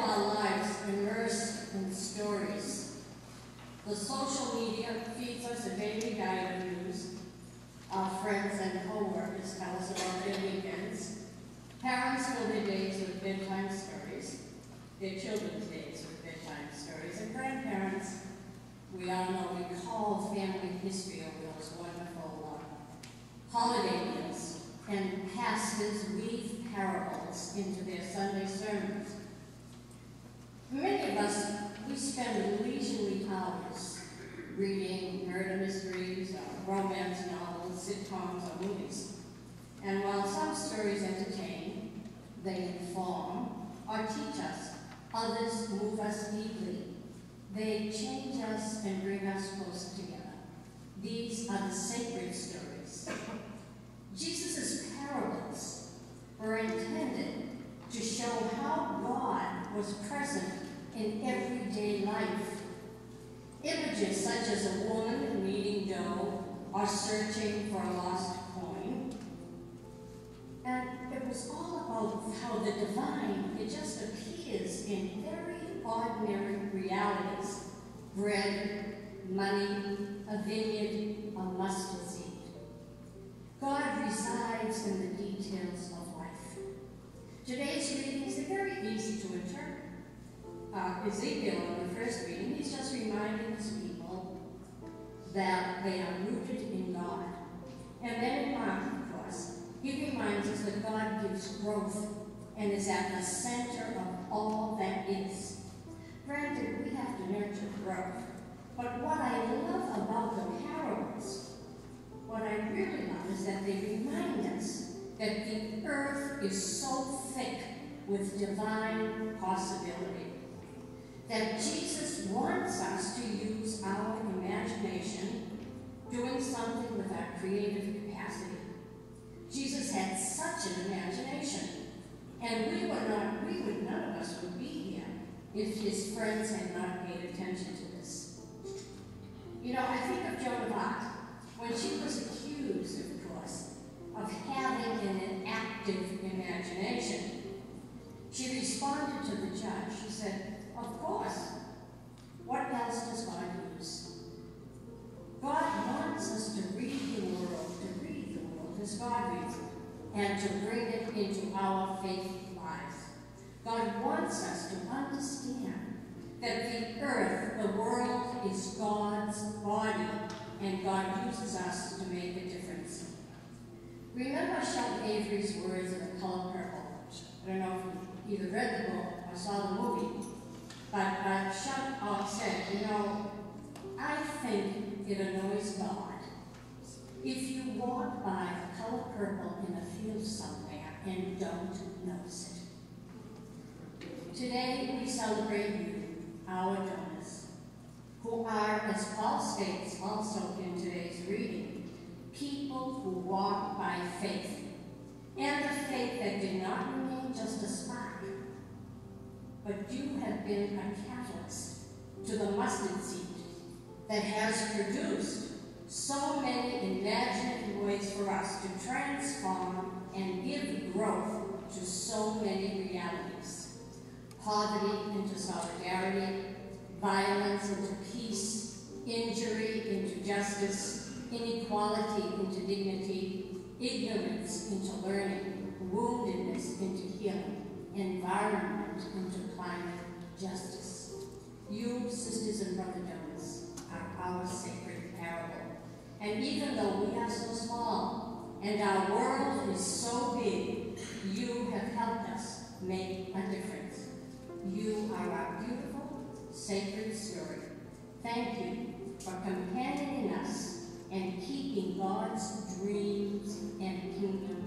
our lives immersed in stories. The social media feeds us a daily diet of news. Our friends and co-workers tell us about their weekends. Parents fill their days with bedtime stories, their children's days with bedtime stories, and grandparents, we all know, recall family history of those wonderful holiday meals, and pastors weave parables into their Sunday sermons. Many of us, we spend leisurely hours reading murder mysteries, romance novels, sitcoms, or movies. And while some stories entertain, they inform or teach us, others move us deeply. They change us and bring us closer together. These are the sacred stories. Jesus' parables were intended to show how God was present in everyday life. Images such as a woman kneading dough or searching for a lost coin. And it was all about how the divine, it just appears in very ordinary realities. Bread, money, a vineyard, a mustard seed. God resides in the details of life. Today's readings are very easy to interpret. Ezekiel, in the first reading, he's just reminding his people that they are rooted in God. And then in Mark, of course, he reminds us that God gives growth and is at the center of all that is. Granted, we have to nurture growth. But what I love about the parables, what I really love is that they remind us that the earth is so thick with divine possibility, that Jesus wants us to use our imagination, doing something with our creative capacity. Jesus had such an imagination, and none of us would be here if his friends had not paid attention to this. You know, I think of Joan of Arc, when she was accused, of course, of having an active imagination. She responded to the judge. She said, "Of course, what else does God use? God wants us to read the world as God reads it, and to bring it into our faith lives. God wants us to understand that the earth, the world, is God's body, and God uses us to make a difference." Remember Shel Avery's words in The Color Purple? I don't know if you either read the book or saw the movie, but Shel said, you know, I think it annoys God if you walk by a color purple in a field somewhere and don't notice it. Today we celebrate you, our donors, who are, as Paul states also in today's reading, people who walk by faith, and a faith that did not remain just a spark, but you have been a catalyst to the mustard seed that has produced so many imaginative ways for us to transform and give growth to so many realities. Poverty into solidarity, violence into peace, injury into justice, inequality into dignity, ignorance into learning, woundedness into healing, environment into climate justice. You, sisters and brother donors, are our sacred parable. And even though we are so small and our world is so big, you have helped us make a difference. You are our beautiful, sacred story. Thank you for companioning us and keeping God's dreams and kingdom